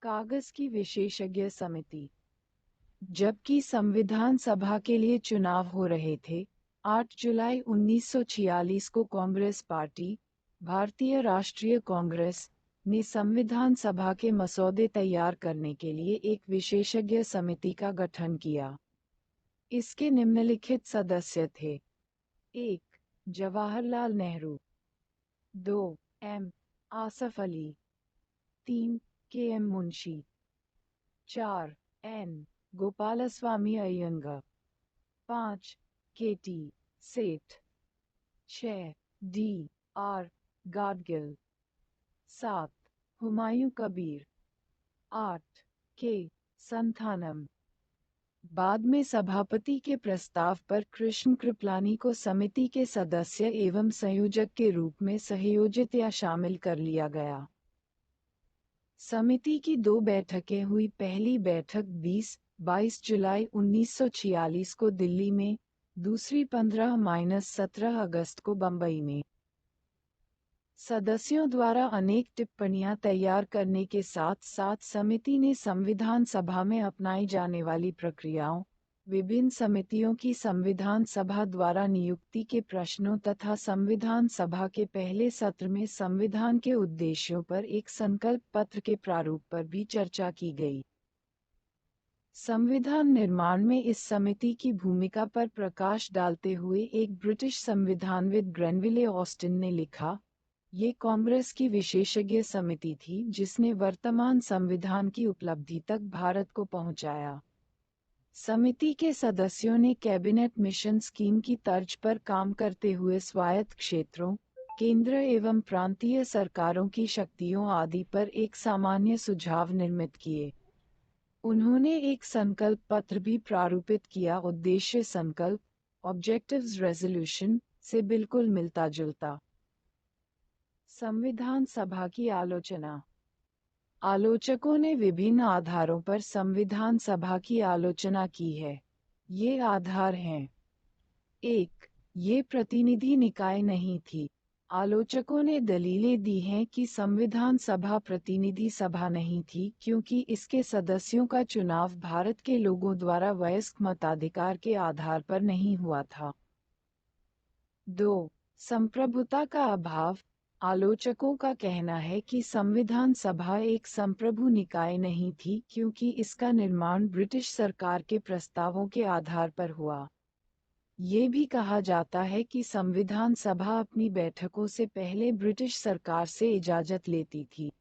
कागज की विशेषज्ञ समिति। जबकि संविधान सभा के लिए चुनाव हो रहे थे, 8 जुलाई 1946 को कांग्रेस पार्टी, भारतीय राष्ट्रीय कांग्रेस, ने संविधान सभा के मसौदे तैयार करने के लिए एक विशेषज्ञ समिति का गठन किया। इसके निम्नलिखित सदस्य थे: 1. जवाहरलाल नेहरू, 2. एम. आसफ अली, 3. के एम मुंशी, 4. एन. गोपालस्वामी अय्यंगार, 5. के टी सेठ, 6. D R Gadgil, 7. हुमायूं कबीर, 8. के संथानम। बाद में सभापति के प्रस्ताव पर कृष्ण कृपलानी को समिति के सदस्य एवं संयोजक के रूप में सहयोजित या शामिल कर लिया गया। समिति की 2 बैठकें हुई। पहली बैठक 20-22 जुलाई 1946 को दिल्ली में, दूसरी 15-17 अगस्त को बंबई में। सदस्यों द्वारा अनेक टिप्पणियां तैयार करने के साथ साथ समिति ने संविधान सभा में अपनाई जाने वाली प्रक्रियाओं, विभिन्न समितियों की संविधान सभा द्वारा नियुक्ति के प्रश्नों तथा संविधान सभा के पहले सत्र में संविधान के उद्देश्यों पर एक संकल्प पत्र के प्रारूप पर भी चर्चा की गई। संविधान निर्माण में इस समिति की भूमिका पर प्रकाश डालते हुए एक ब्रिटिश संविधानविद ग्रेनविले ऑस्टिन ने लिखा, ये कांग्रेस की विशेषज्ञ समिति थी जिसने वर्तमान संविधान की उपलब्धि तक भारत को पहुंचाया। समिति के सदस्यों ने कैबिनेट मिशन स्कीम की तर्ज पर काम करते हुए स्वायत्त क्षेत्रों, केंद्र एवं प्रांतीय सरकारों की शक्तियों आदि पर एक सामान्य सुझाव निर्मित किए। उन्होंने एक संकल्प पत्र भी प्रारूपित किया। उद्देश्य संकल्प, ऑब्जेक्टिव्स रेजोल्यूशन, से बिल्कुल मिलता जुलता। संविधान सभा की आलोचना। आलोचकों ने विभिन्न आधारों पर संविधान सभा की आलोचना की है। ये आधार हैं: 1. ये प्रतिनिधि निकाय नहीं थी। आलोचकों ने दलीलें दी हैं कि संविधान सभा प्रतिनिधि सभा नहीं थी क्योंकि इसके सदस्यों का चुनाव भारत के लोगों द्वारा वयस्क मताधिकार के आधार पर नहीं हुआ था। 2. संप्रभुता का अभाव। आलोचकों का कहना है कि संविधान सभा एक संप्रभु निकाय नहीं थी क्योंकि इसका निर्माण ब्रिटिश सरकार के प्रस्तावों के आधार पर हुआ। ये भी कहा जाता है कि संविधान सभा अपनी बैठकों से पहले ब्रिटिश सरकार से इजाजत लेती थी।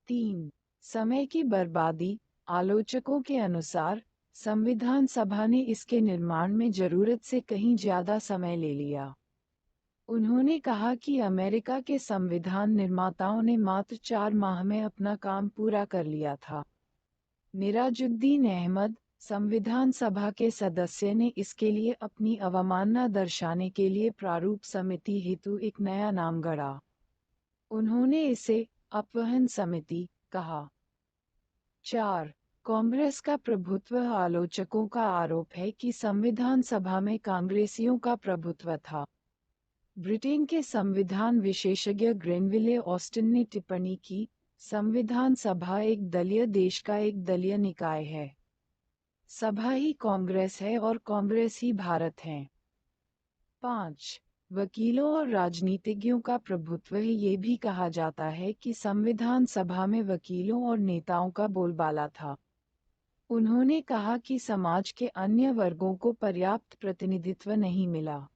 3. समय की बर्बादी। आलोचकों के अनुसार संविधान सभा ने इसके निर्माण में जरूरत से कहीं ज्यादा समय ले लिया। उन्होंने कहा कि अमेरिका के संविधान निर्माताओं ने मात्र 4 माह में अपना काम पूरा कर लिया था। मिराजुद्दीन अहमद, संविधान सभा के सदस्य, ने इसके लिए अपनी अवमानना दर्शाने के लिए प्रारूप समिति हेतु एक नया नाम गढ़ा। उन्होंने इसे अपवहन समिति कहा। 4. कांग्रेस का प्रभुत्व। आलोचकों का आरोप है कि संविधान सभा में कांग्रेसियों का प्रभुत्व था। ब्रिटेन के संविधान विशेषज्ञ ग्रेनविले ऑस्टिन ने टिप्पणी की, संविधान सभा एक दलीय देश का एक दलीय निकाय है। सभा ही कांग्रेस है और कांग्रेस ही भारत है। 5. वकीलों और राजनीतिज्ञों का प्रभुत्व है। ये भी कहा जाता है कि संविधान सभा में वकीलों और नेताओं का बोलबाला था। उन्होंने कहा कि समाज के अन्य वर्गों को पर्याप्त प्रतिनिधित्व नहीं मिला।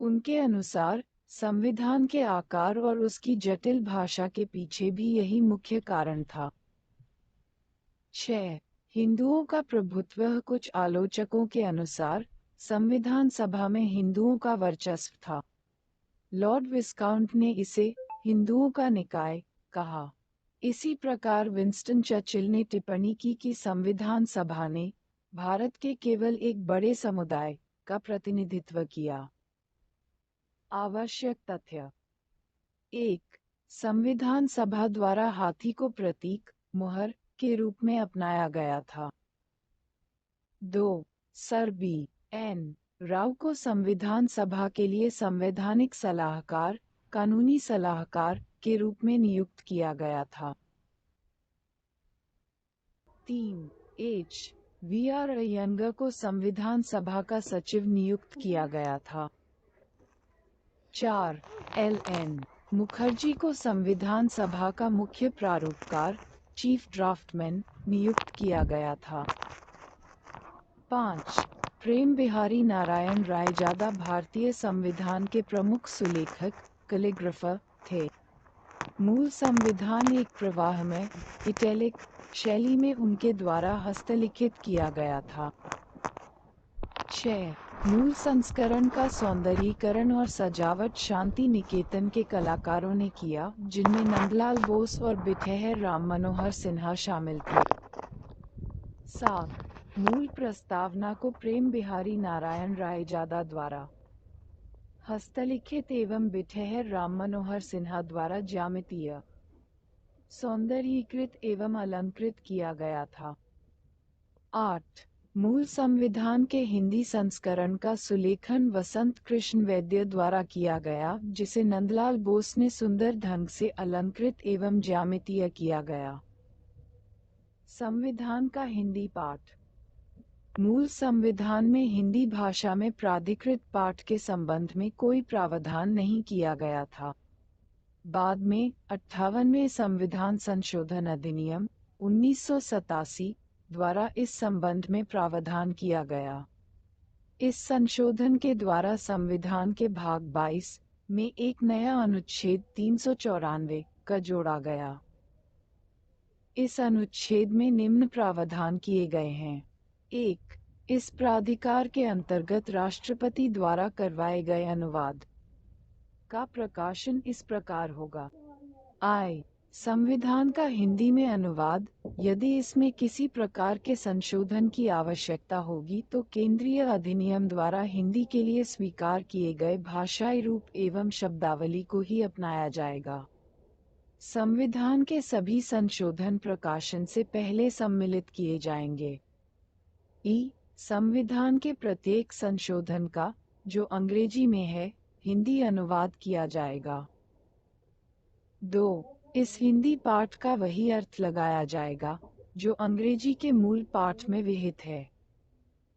उनके अनुसार संविधान के आकार और उसकी जटिल भाषा के पीछे भी यही मुख्य कारण था। 6. हिंदुओं का प्रभुत्व। कुछ आलोचकों के अनुसार संविधान सभा में हिंदुओं का वर्चस्व था। लॉर्ड विस्काउंट ने इसे हिंदुओं का निकाय कहा। इसी प्रकार विंस्टन चर्चिल ने टिप्पणी की कि संविधान सभा ने भारत के केवल एक बड़े समुदाय का प्रतिनिधित्व किया। आवश्यक तथ्य। 1. संविधान सभा द्वारा हाथी को प्रतीक, मुहर, के रूप में अपनाया गया था। 2. सर बी एन राव को संविधान सभा के लिए संवैधानिक सलाहकार, कानूनी सलाहकार, के रूप में नियुक्त किया गया था। 3. H.V.R. अय्यंगार को संविधान सभा का सचिव नियुक्त किया गया था। 4. L.N. मुखर्जी को संविधान सभा का मुख्य प्रारूपकार चीफ ड्राफ्टमैन नियुक्त किया गया था। 5. प्रेम बिहारी नारायण रायजादा भारतीय संविधान के प्रमुख सुलेखक कैलीग्राफर थे। मूल संविधान एक प्रवाह में इटैलिक शैली में उनके द्वारा हस्तलिखित किया गया था। 6. मूल संस्करण का सौंदर्यीकरण और सजावट शांति निकेतन के कलाकारों ने किया, जिनमें नंदलाल बोस और बिठेहर राम मनोहर सिन्हा शामिल थे। 7. मूल प्रस्तावना को प्रेम बिहारी नारायण रायजादा द्वारा हस्तलिखित एवं बिठेहर राम मनोहर सिन्हा द्वारा ज्यामितीय सौंदर्यीकृत एवं अलंकृत किया गया था। 8. मूल संविधान के हिंदी संस्करण का सुलेखन वसंत कृष्ण वैद्य द्वारा किया गया, जिसे नंदलाल बोस ने सुंदर ढंग से अलंकृत एवं ज्यामितीय किया गया। संविधान का हिंदी पाठ। मूल संविधान में हिंदी भाषा में प्राधिकृत पाठ के संबंध में कोई प्रावधान नहीं किया गया था। बाद में 58वें संविधान संशोधन अधिनियम 1987 द्वारा इस संबंध में प्रावधान किया गया। इस संशोधन के द्वारा संविधान के भाग 22 में एक नया अनुच्छेद 394 का जोड़ा गया। इस अनुच्छेद में निम्न प्रावधान किए गए हैं। 1. इस प्राधिकार के अंतर्गत राष्ट्रपति द्वारा करवाए गए अनुवाद का प्रकाशन इस प्रकार होगा। I. संविधान का हिंदी में अनुवाद, यदि इसमें किसी प्रकार के संशोधन की आवश्यकता होगी तो केंद्रीय अधिनियम द्वारा हिंदी के लिए स्वीकार किए गए भाषाई रूप एवं शब्दावली को ही अपनाया जाएगा। संविधान के सभी संशोधन प्रकाशन से पहले सम्मिलित किए जाएंगे। ई. संविधान के प्रत्येक संशोधन का, जो अंग्रेजी में है, हिंदी अनुवाद किया जाएगा। 2. इस हिंदी पाठ का वही अर्थ लगाया जाएगा जो अंग्रेजी के मूल पाठ में विहित है।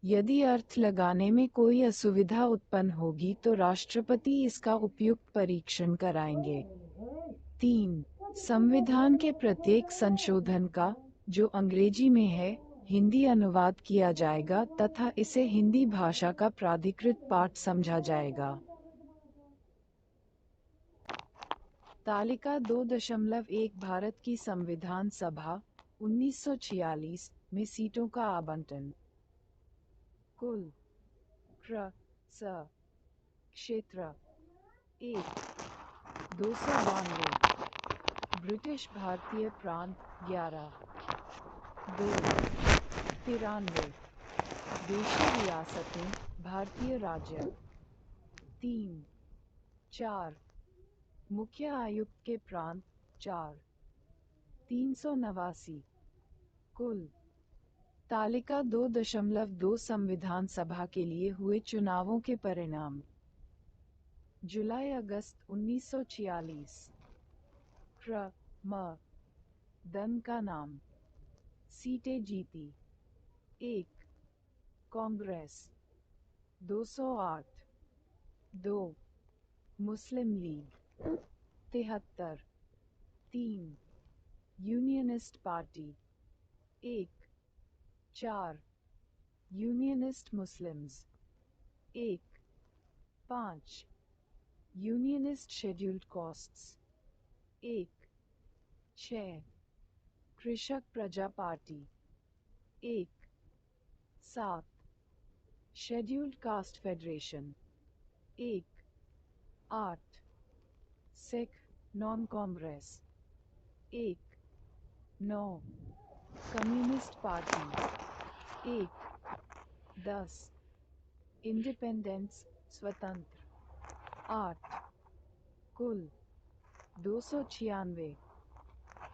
यदि अर्थ लगाने में कोई असुविधा उत्पन्न होगी तो राष्ट्रपति इसका उपयुक्त परीक्षण कराएंगे। 3. संविधान के प्रत्येक संशोधन का, जो अंग्रेजी में है, हिंदी अनुवाद किया जाएगा तथा इसे हिंदी भाषा का प्राधिकृत पाठ समझा जाएगा। तालिका 2.1 भारत की संविधान सभा 1946 में सीटों का आवंटन। कुल क्षेत्र 1. 292। ब्रिटिश भारतीय प्रांत 11। 2. 93। देशी रियासतें भारतीय राज्य 3। 4. मुख्य आयुक्त के प्रांत 4। 389। कुल तालिका 2.2 संविधान सभा के लिए हुए चुनावों के परिणाम। जुलाई अगस्त 1946। दन का नाम। सीटें जीती। 1. कांग्रेस 208। 2. मुस्लिम लीग 73। 3. यूनियनिस्ट पार्टी 1। 4. यूनियनिस्ट मुस्लिम्स 1। 5. यूनियनिस्ट शेड्यूल्ड कास्ट्स 1। 6. कृषक प्रजा पार्टी 1। 7. शेड्यूल्ड कास्ट फेडरेशन 1। 8. सिख नॉन कांग्रेस 1। 9. कम्युनिस्ट पार्टी 1। 10. इंडिपेंडेंस स्वतंत्र 8। कुल 296।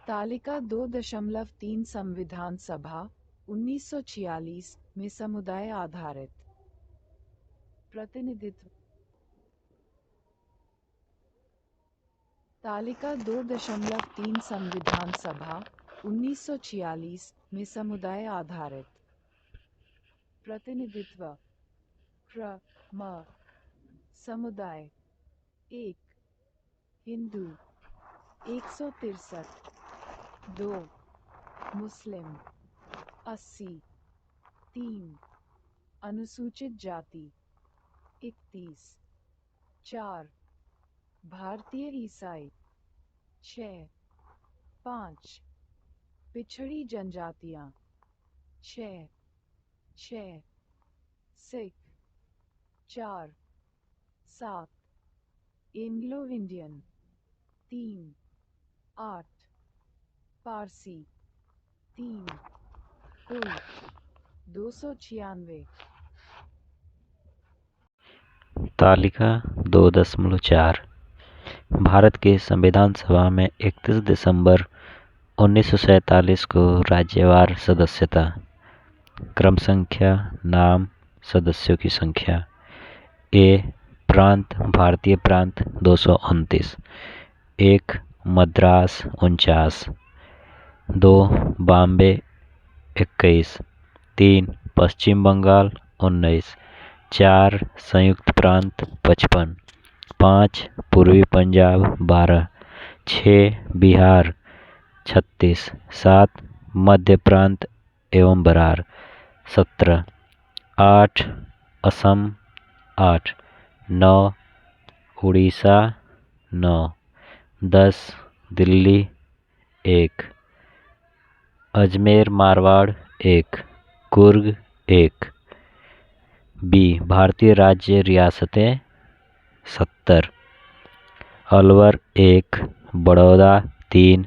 तालिका 2.3 संविधान सभा 1946 में समुदाय आधारित प्रतिनिधित्व। तालिका 2.3 संविधान सभा 1946 में समुदाय आधारित प्रतिनिधित्व समुदाय 1 हिंदू 163 2 मुस्लिम 80 3 अनुसूचित जाति 31 4 भारतीय ईसाई 6 5 पिछड़ी जनजातियां 6 सिख 4 7 एंग्लो इंडियन 3 8 पारसी 3 कुल 296 तालिका 2.4 भारत के संविधान सभा में 31 दिसंबर 1947 को राज्यवार सदस्यता क्रम संख्या नाम सदस्यों की संख्या ए प्रांत भारतीय प्रांत 229 1 मद्रास 49 2 बॉम्बे 21 3 पश्चिम बंगाल 19 4 संयुक्त प्रांत 55 5 पूर्वी पंजाब 12 6 बिहार 36 7 मध्य प्रांत एवं बरार 17 8 असम 8 9 उड़ीसा 9 10 दिल्ली 1 अजमेर मारवाड़ 1 कुर्ग 1 बी भारतीय राज्य रियासतें 70 अलवर 1 बड़ौदा 3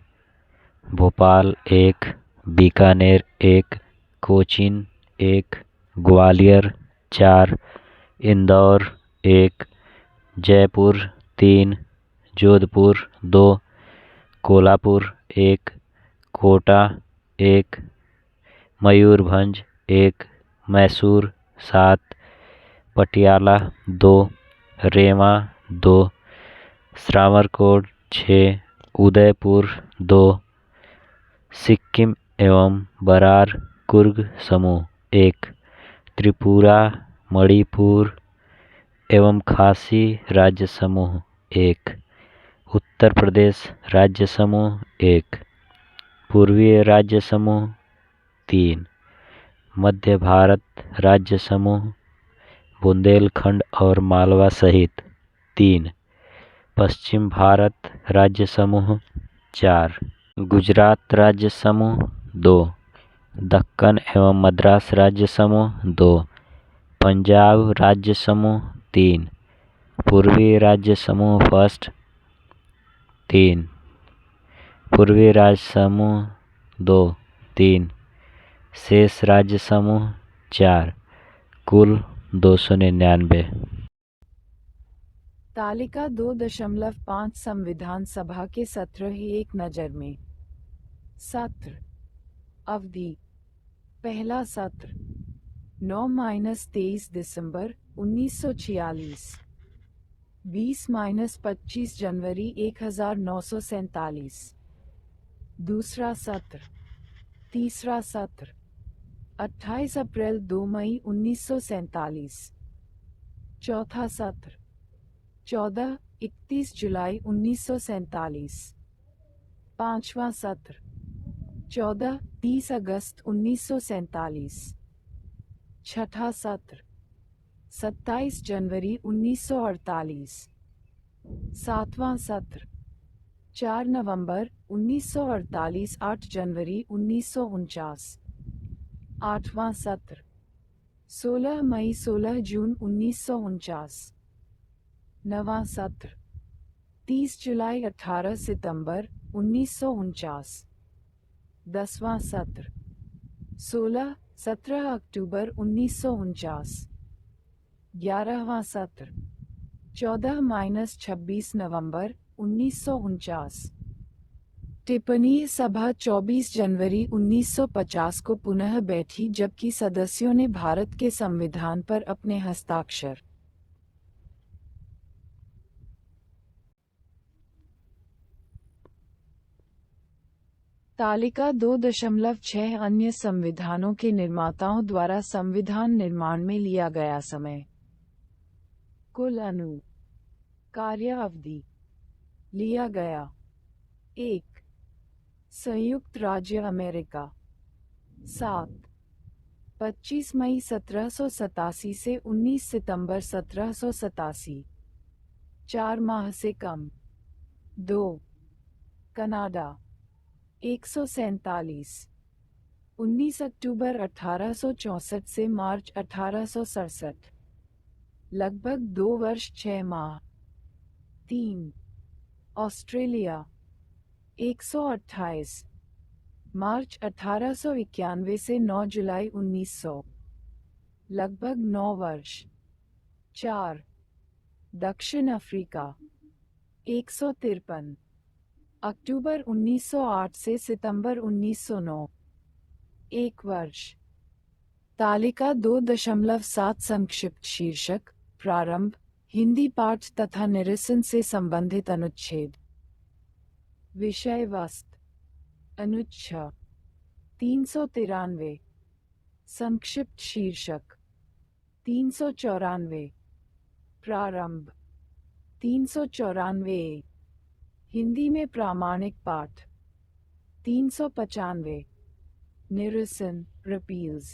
भोपाल 1 बीकानेर 1 कोचीन 1 ग्वालियर 4 इंदौर 1 जयपुर 3 जोधपुर 2 कोल्हापुर 1 कोटा 1 मयूरभंज 1 मैसूर 7 पटियाला 2 रेवा 2 श्रावणकोट 6 उदयपुर 2 सिक्किम एवं बरार कुर्ग समूह 1 त्रिपुरा मणिपुर एवं खासी राज्य समूह 1 उत्तर प्रदेश राज्य समूह 1 पूर्वीय राज्य समूह 3 मध्य भारत राज्य समूह बुंदेलखंड और मालवा सहित 3 पश्चिम भारत राज्य समूह 4 गुजरात राज्य समूह 2 दक्कन एवं मद्रास राज्य समूह 2 पंजाब राज्य समूह 3 पूर्वी राज्य समूह फर्स्ट 3 पूर्वी राज्य समूह 2 3 शेष राज्य समूह 4 कुल 299। तालिका 2.5 संविधान सभा के सत्र ही एक नज़र में। सत्र अवधि पहला सत्र 9-23 दिसंबर 1946 20-25 जनवरी 1947। दूसरा सत्र तीसरा सत्र 28 अप्रैल 2 मई 1947। चौथा सत्र 14-31 जुलाई 1947। पांचवा सत्र 14-30 अगस्त 1947। छठा सत्र 27 जनवरी 1948। सातवां सत्र 4 नवंबर 1948 8 जनवरी 1949। आठवां सत्र 16 मई 16 जून 1949। नवां सत्र 30 जुलाई 18 सितंबर 1949। 10वां सत्र 16-17 अक्टूबर 1949। 11वां सत्र 14-26 नवंबर 1949। टिप्पणी सभा 24 जनवरी 1950 को पुनः बैठी जबकि सदस्यों ने भारत के संविधान पर अपने हस्ताक्षर तालिका 2.6 अन्य संविधानों के निर्माताओं द्वारा संविधान निर्माण में लिया गया समय। कुल कार्य अवधि लिया गया 1 संयुक्त राज्य अमेरिका 25 मई 1787 से 19 सितंबर 1787 4 माह से कम 2 कनाडा 147 19 अक्टूबर 1864 से मार्च 1867 लगभग 2 वर्ष 6 माह 3 ऑस्ट्रेलिया 128 मार्च 1891 से 9 जुलाई 1900 लगभग 9 वर्ष 4 दक्षिण अफ्रीका 153 अक्टूबर 1908 से सितंबर 1909 1 वर्ष। तालिका 2.7 संक्षिप्त शीर्षक प्रारंभ हिंदी पाठ तथा निरसन से संबंधित अनुच्छेद। विषय वस्तु अनुच्छेद 393 संक्षिप्त शीर्षक 394 प्रारंभ 394 हिंदी में प्रामाणिक पाठ 395 निरसन रिपील्स